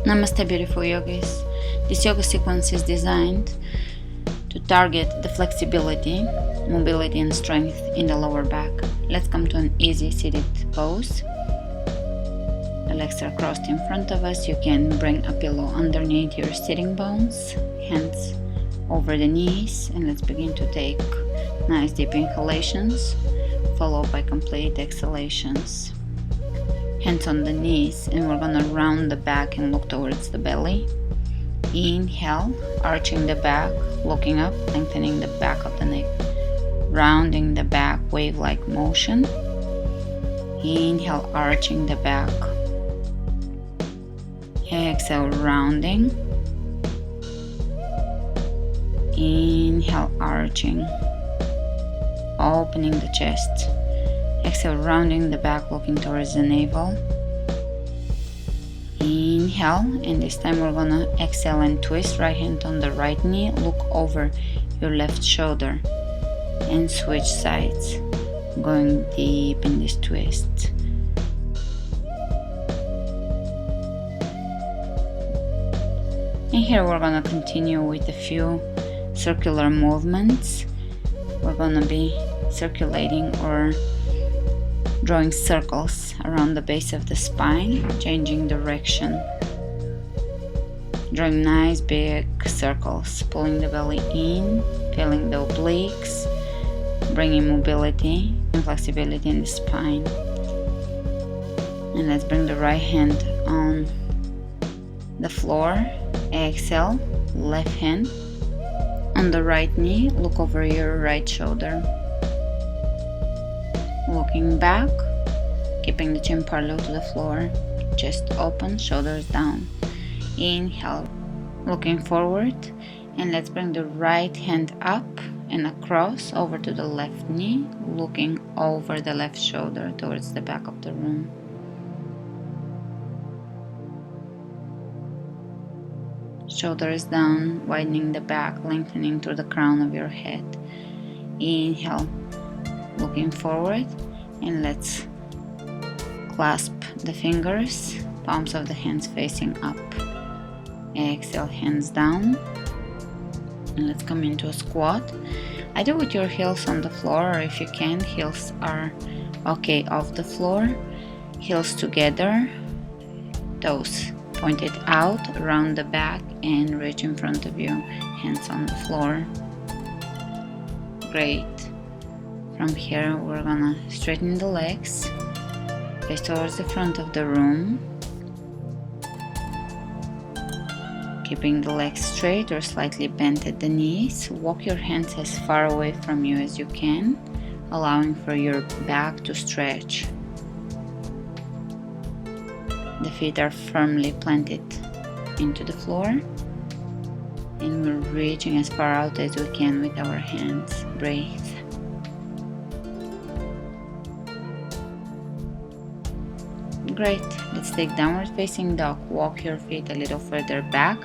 Namaste, beautiful yogis. This yoga sequence is designed to target the flexibility, mobility and strength in the lower back. Let's come to an easy seated pose. The legs are crossed in front of us. You can bring a pillow underneath your sitting bones, hands over the knees, and let's begin to take nice deep inhalations followed by complete exhalations. Hands on the knees, and we're gonna round the back and look towards the belly. Inhale, arching the back, looking up, lengthening the back of the neck, rounding the back, wave-like motion. Inhale, arching the back. Exhale, rounding. Inhale, arching, opening the chest. Exhale, rounding the back, looking towards the navel. Inhale, and this time we're gonna exhale and twist. Right hand on the right knee, look over your left shoulder and switch sides, going deep in this twist. And here we're gonna continue with a few circular movements. We're gonna be circulating or drawing circles around the base of the spine, changing direction, drawing nice big circles, pulling the belly in, feeling the obliques, bringing mobility and flexibility in the spine. And let's bring the right hand on the floor. Exhale, left hand on the right knee, look over your right shoulder. Looking back, keeping the chin parallel to the floor, chest open, shoulders down. Inhale, looking forward, and let's bring the right hand up and across over to the left knee, looking over the left shoulder towards the back of the room. Shoulders down, widening the back, lengthening to the crown of your head. Inhale, looking forward, and let's clasp the fingers, palms of the hands facing up. Exhale, hands down, and let's come into a squat. Either with your heels on the floor, or if you can, heels are okay off the floor, heels together, toes pointed out around the back and reach in front of you, hands on the floor. Great. From here, we're gonna straighten the legs, face towards the front of the room, keeping the legs straight or slightly bent at the knees. Walk your hands as far away from you as you can, allowing for your back to stretch. The feet are firmly planted into the floor, and we're reaching as far out as we can with our hands. Breathe. Great. Let's take downward facing dog. Walk your feet a little further back,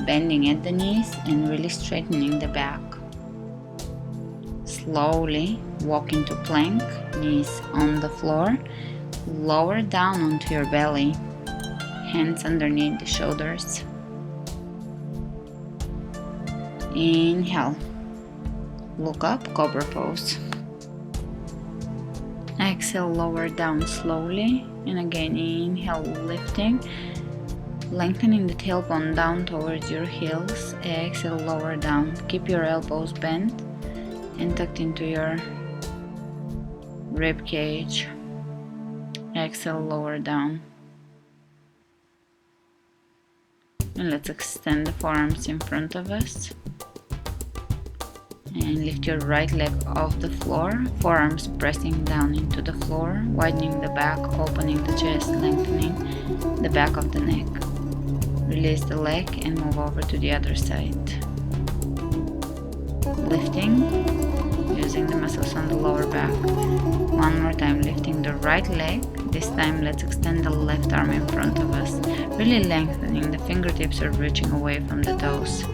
bending at the knees and really straightening the back. Slowly walk into plank, knees on the floor, lower down onto your belly, hands underneath the shoulders. Inhale, look up, cobra pose. Exhale, lower down slowly, and again inhale, lifting, lengthening the tailbone down towards your heels. Exhale, lower down. Keep your elbows bent and tucked into your rib cage. Exhale, lower down. And let's extend the forearms in front of us. And lift your right leg off the floor, forearms pressing down into the floor, widening the back, opening the chest, lengthening the back of the neck. Release the leg and move over to the other side. Lifting, using the muscles on the lower back. One more time, lifting the right leg. This time let's extend the left arm in front of us, really lengthening. The fingertips are reaching away from the toes.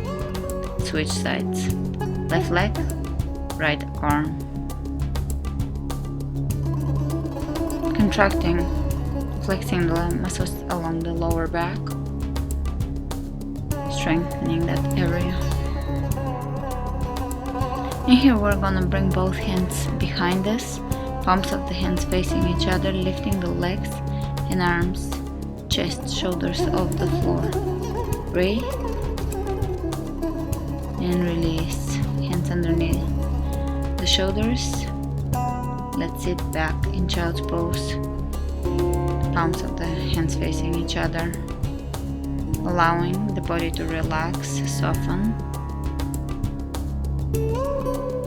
Switch sides. Left leg, right arm. Contracting, flexing the muscles along the lower back. strengthening that area. And here we're gonna bring both hands behind us, palms of the hands facing each other, lifting the legs and arms, chest, shoulders off the floor. Breathe and release. Hands underneath the shoulders. Let's sit back in child's pose. Palms of the hands facing each other, allowing the body to relax, soften,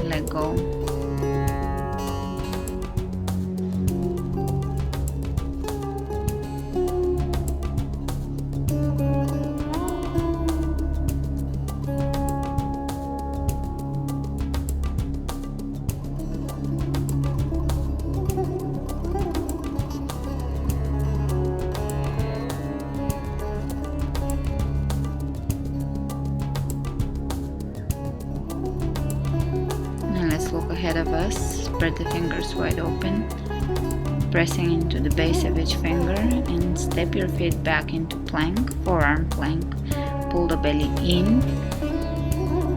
let go. Look ahead of us, spread the fingers wide open, pressing into the base of each finger, and step your feet back into plank, forearm plank. Pull the belly in,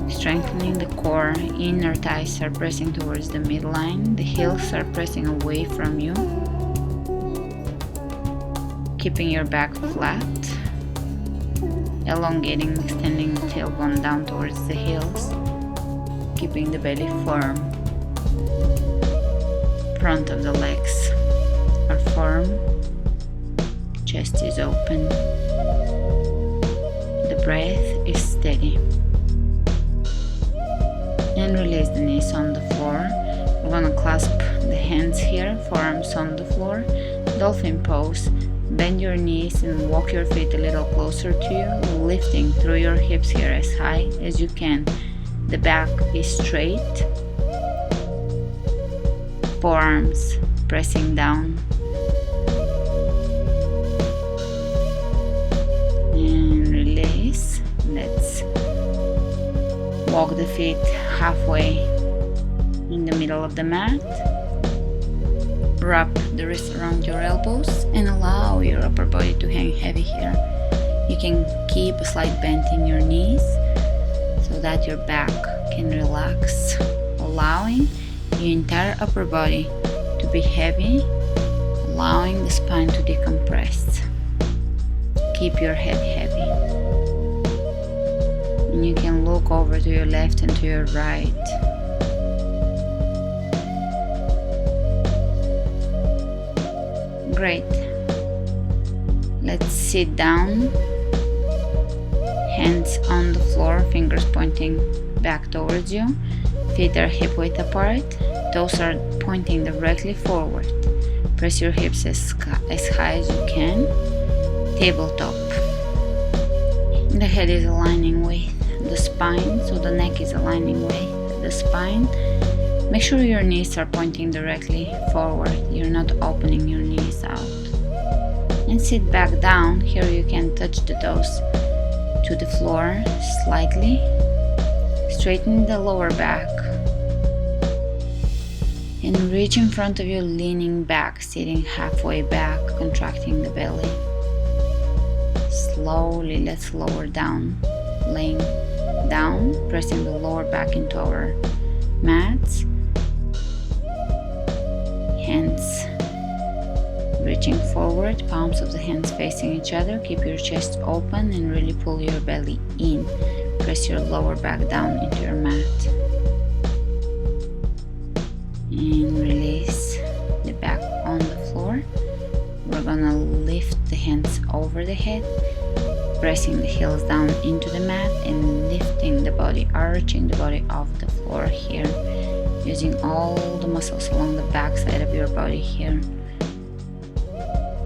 strengthening the core. Inner thighs are pressing towards the midline, the heels are pressing away from you, keeping your back flat, elongating, extending the tailbone down towards the heels, keeping the belly firm. Front of the legs are firm, chest is open, the breath is steady. And release the knees on the floor. We're gonna clasp the hands here, forearms on the floor, Dolphin Pose. Bend your knees and walk your feet a little closer to you, lifting through your hips here as high as you can. The back is straight, forearms pressing down, and release. Let's walk the feet halfway in the middle of the mat. Wrap the wrists around your elbows and allow your upper body to hang heavy here. You can keep a slight bend in your knees so that your back can relax, allowing your entire upper body to be heavy, allowing the spine to decompress. Keep your head heavy. And you can look over to your left and to your right. Great. Let's sit down. Hands on the floor, fingers pointing back towards you. Feet are hip width apart. Toes are pointing directly forward. Press your hips as high as you can. Tabletop. The head is aligning with the spine, so the neck is aligning with the spine. Make sure your knees are pointing directly forward. You're not opening your knees out. And sit back down. Here you can touch the toes to the floor slightly. Straighten the lower back. And reach in front of you, leaning back, sitting halfway back, contracting the belly. Slowly, let's lower down. Laying down, pressing the lower back into our mats. Hands reaching forward, palms of the hands facing each other. Keep your chest open and really pull your belly in. Press your lower back down into your mat. And release the back on the floor. We're gonna lift the hands over the head, pressing the heels down into the mat and lifting the body, arching the body off the floor here, using all the muscles along the back side of your body here.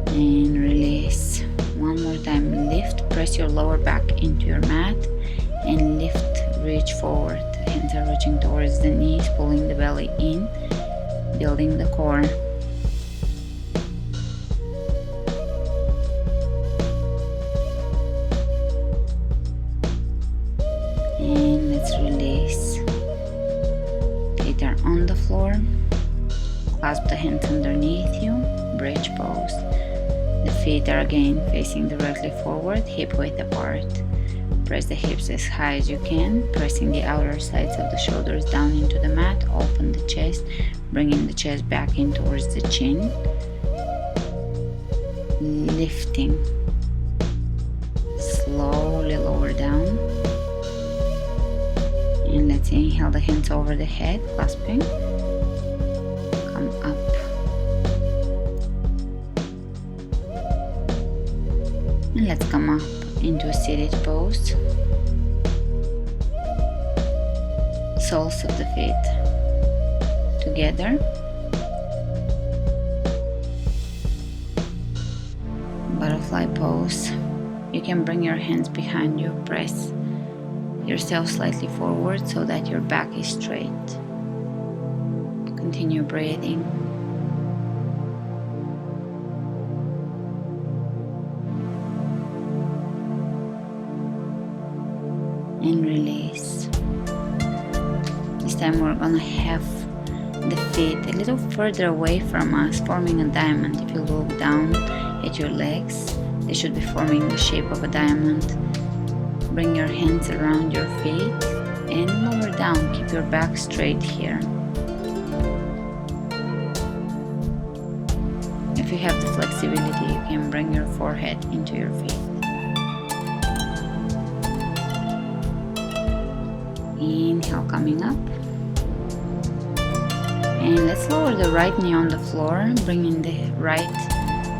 And release. One more time, lift, press your lower back into your mat and lift, reach forward. The hands are reaching towards the knees, pulling the belly in, building the core. And let's release. Feet are on the floor. Clasp the hands underneath you. Bridge pose. The feet are again facing directly forward, hip width apart. press the hips as high as you can, pressing the outer sides of the shoulders down into the mat. Open the chest, bringing the chest back in towards the chin. Lifting. Slowly lower down. And let's inhale the hands over the head, clasping. Come up. And let's come up into a seated pose. Soles of the feet together. Butterfly pose. You can bring your hands behind you, press yourself slightly forward so that your back is straight. Continue breathing. And release. This time we're gonna have the feet a little further away from us, forming a diamond. If you look down at your legs, they should be forming the shape of a diamond. Bring your hands around your feet and lower down. Keep your back straight here. If you have the flexibility, you can bring your forehead into your feet. Inhale, coming up. And let's lower the right knee on the floor, bringing the right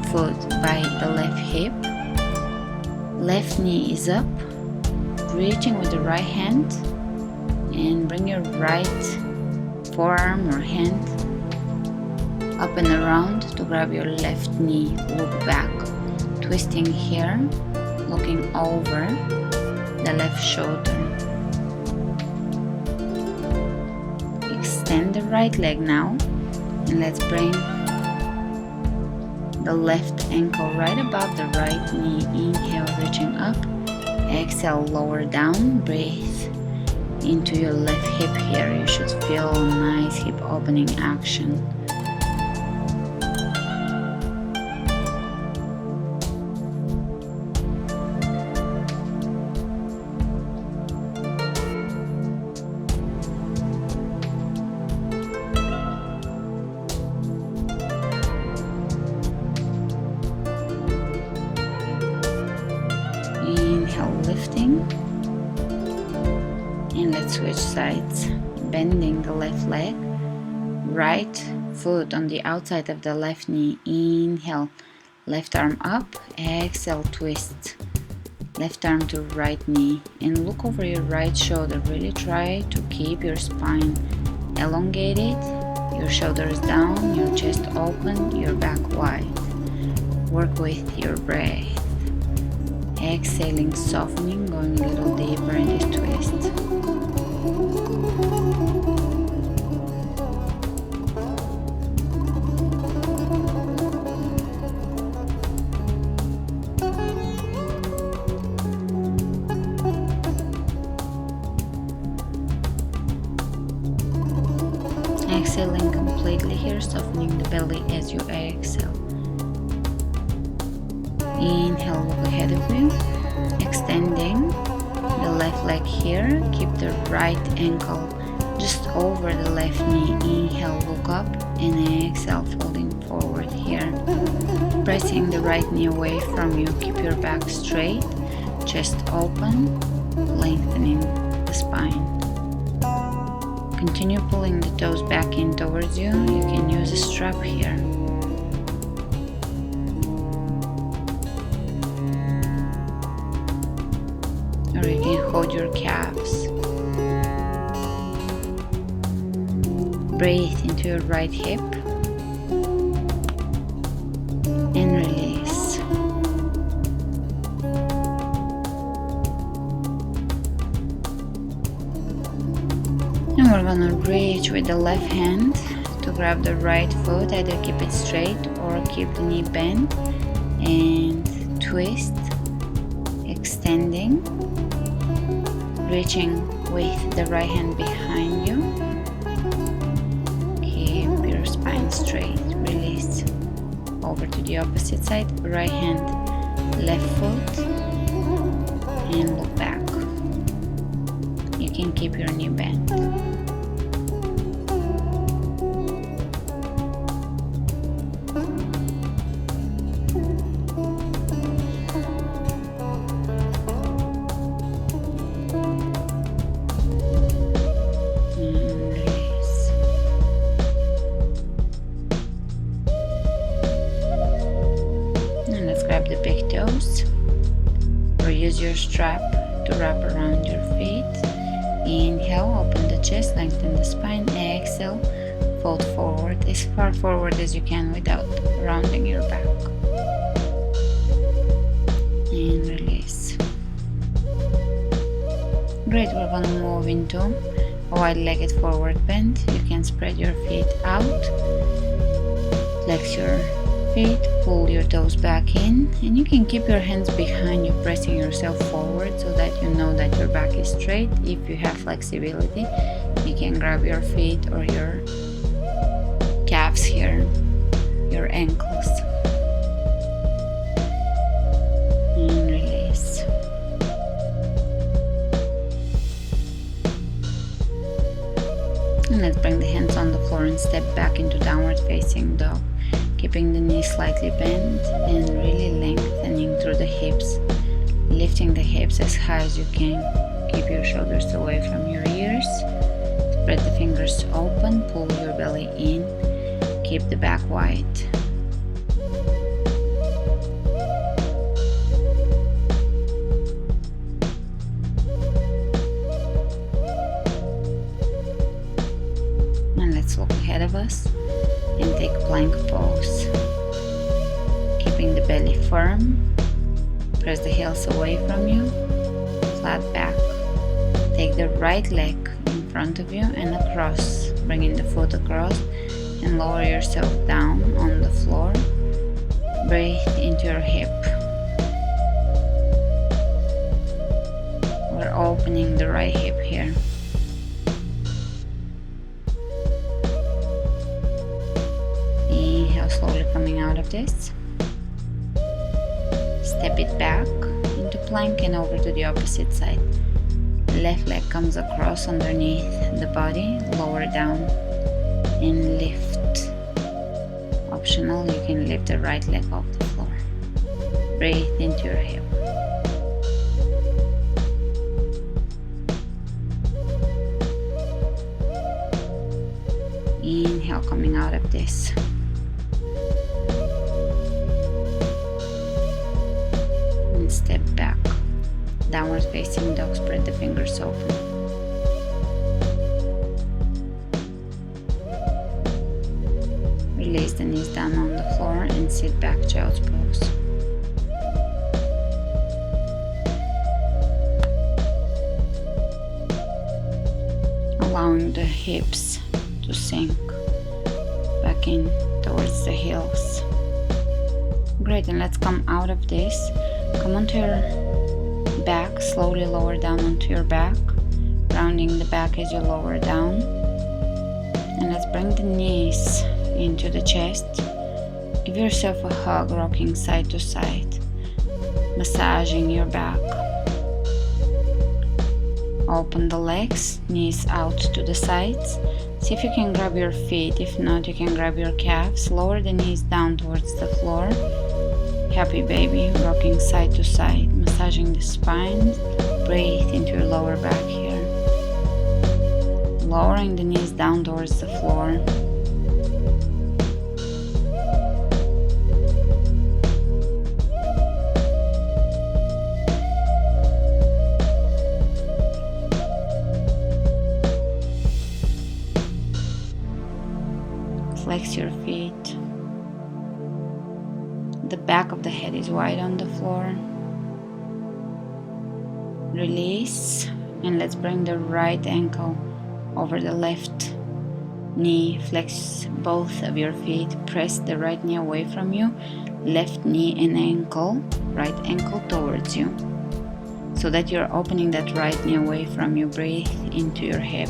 foot by the left hip. Left knee is up. Reaching with the right hand and bring your right forearm or hand up and around to grab your left knee. Look back, twisting here, looking over the left shoulder. Extend the right leg now, and let's bring the left ankle right above the right knee. Inhale, reaching up. Exhale, lower down. Breathe into your left hip here. You should feel a nice hip opening action. Inhale, lifting, and let's switch sides. Bending the left leg, right foot on the outside of the left knee. Inhale, left arm up. Exhale, twist left arm to right knee and look over your right shoulder. Really try to keep your spine elongated, your shoulders down, your chest open, your back wide. Work with your breath. Exhaling, softening, going a little deeper in this twist. Exhaling completely here, softening the belly as you exhale. Inhale, look ahead of you, extending the left leg here. Keep the right ankle just over the left knee. Inhale, look up, and exhale, folding forward here. Pressing the right knee away from you. Keep your back straight, chest open, lengthening the spine. Continue pulling the toes back in towards you. You can use a strap here. Or you can hold your calves. Breathe into your right hip and release. And we're gonna reach with the left hand to grab the right foot. Either keep it straight or keep the knee bent and twist, extending. Reaching with the right hand behind you. Keep your spine straight. Release. Over to the opposite side. Right hand, left foot, and look back. keep your knee bent. Grab the big toes or use your strap to wrap around your feet. Inhale, open the chest, lengthen the spine. Exhale, fold forward as far forward as you can without rounding your back. And release. Great, we're going to move into a wide-legged forward bend. You can spread your feet out, flex your feet, pull your toes back in, and you can keep your hands behind you, pressing yourself forward so that you know that your back is straight. If you have flexibility, you can grab your feet or your calves here, your ankles, and release. And let's bring the hands on the floor and step back into downward facing dog. Keeping the knees slightly bent and really lengthening through the hips, lifting the hips as high as you can. Keep your shoulders away from your ears. Spread the fingers open, pull your belly in, keep the back wide. And let's look ahead of us and take plank pose. Keeping the belly firm, press the heels away from you, flat back. Take the right leg in front of you and across, bringing the foot across and lower yourself down on the floor. Breathe into your hip. We're opening the right hip here. Slowly coming out of this. Step it back into plank and over to the opposite side. Left leg comes across underneath the body, lower down and lift. Optional, you can lift the right leg off the floor. Breathe into your hip. Inhale, coming out of this. Step back, downward facing dog, spread the fingers open. Release the knees down on the floor and sit back, child's pose. Allowing the hips to sink back in towards the heels. Great, and let's come out of this. Come onto your back, slowly lower down onto your back, rounding the back as you lower down. And let's bring the knees into the chest. Give yourself a hug, rocking side to side, massaging your back. Open the legs, knees out to the sides. See if you can grab your feet. If not, you can grab your calves. Lower the knees down towards the floor. Happy baby, rocking side to side, massaging the spine. Breathe into your lower back here. Lowering the knees down towards the floor. Flex your feet. The back of the head is wide on the floor. Release, and let's bring the right ankle over the left knee. Flex both of your feet. Press the right knee away from you. Left knee and ankle, right ankle towards you, so that you're opening that right knee away from you. Breathe into your hip.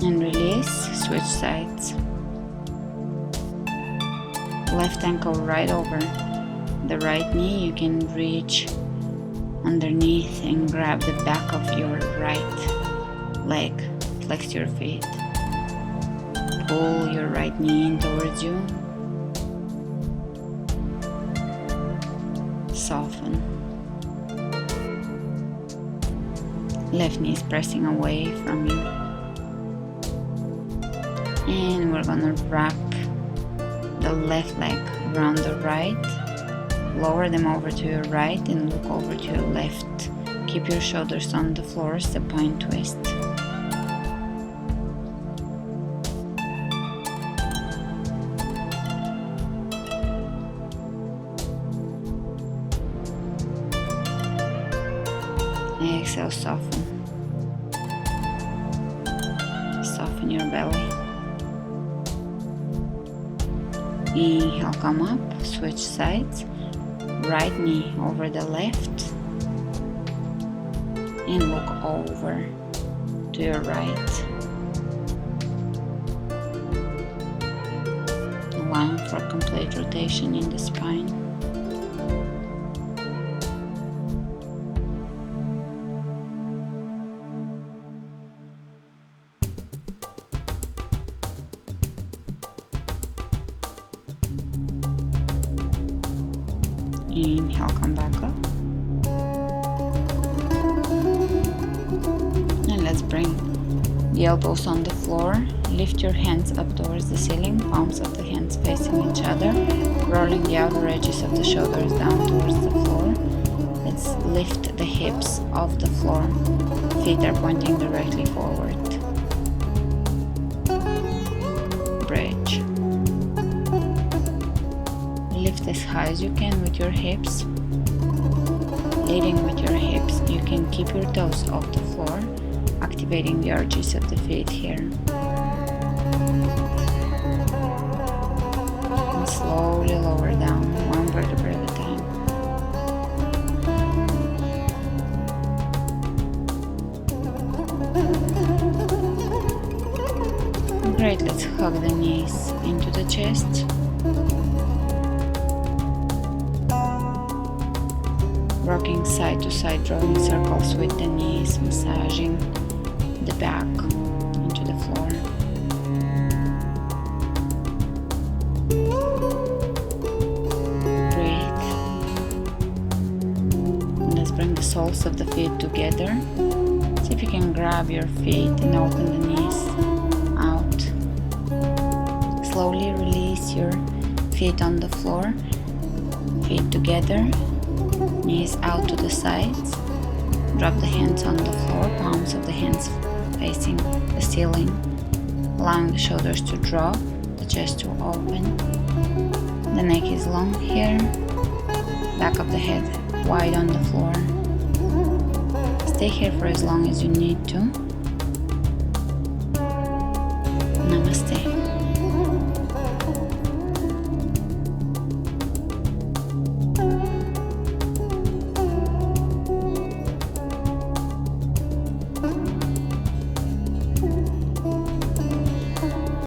and release. Switch sides. Left ankle right over the right knee. You can reach underneath and grab the back of your right leg. Flex your feet. Pull your right knee in towards you. Soften. Left knee is pressing away from you. And we're gonna wrap the left leg around the right. Lower them over to your right and look over to your left. Keep your shoulders on the floor, supine twist. Exhale, soften. Soften your belly. Inhale, come up, switch sides. Right knee over the left. And look over to your right. Allowing for complete rotation in the spine. Inhale, come back up. And let's bring the elbows on the floor. Lift your hands up towards the ceiling, palms of the hands facing each other, rolling the outer edges of the shoulders down towards the floor. Let's lift the hips off the floor. Feet are pointing directly forward. Bridge. Lift as high as you can with your hips. Leading with your hips, you can keep your toes off the floor, activating the arches of the feet here. And slowly lower down, one vertebra at a time. Great, let's hug the knees into the chest. Rocking side to side, drawing circles with the knees, massaging the back into the floor. Breathe. And let's bring the soles of the feet together. See if you can grab your feet and open the knees out. Slowly release your feet on the floor. Feet together. Knees out to the sides. Drop the hands on the floor, palms of the hands facing the ceiling, allowing the shoulders to drop, the chest to open. The neck is long here, back of the head wide on the floor. Stay here for as long as you need to. Namaste.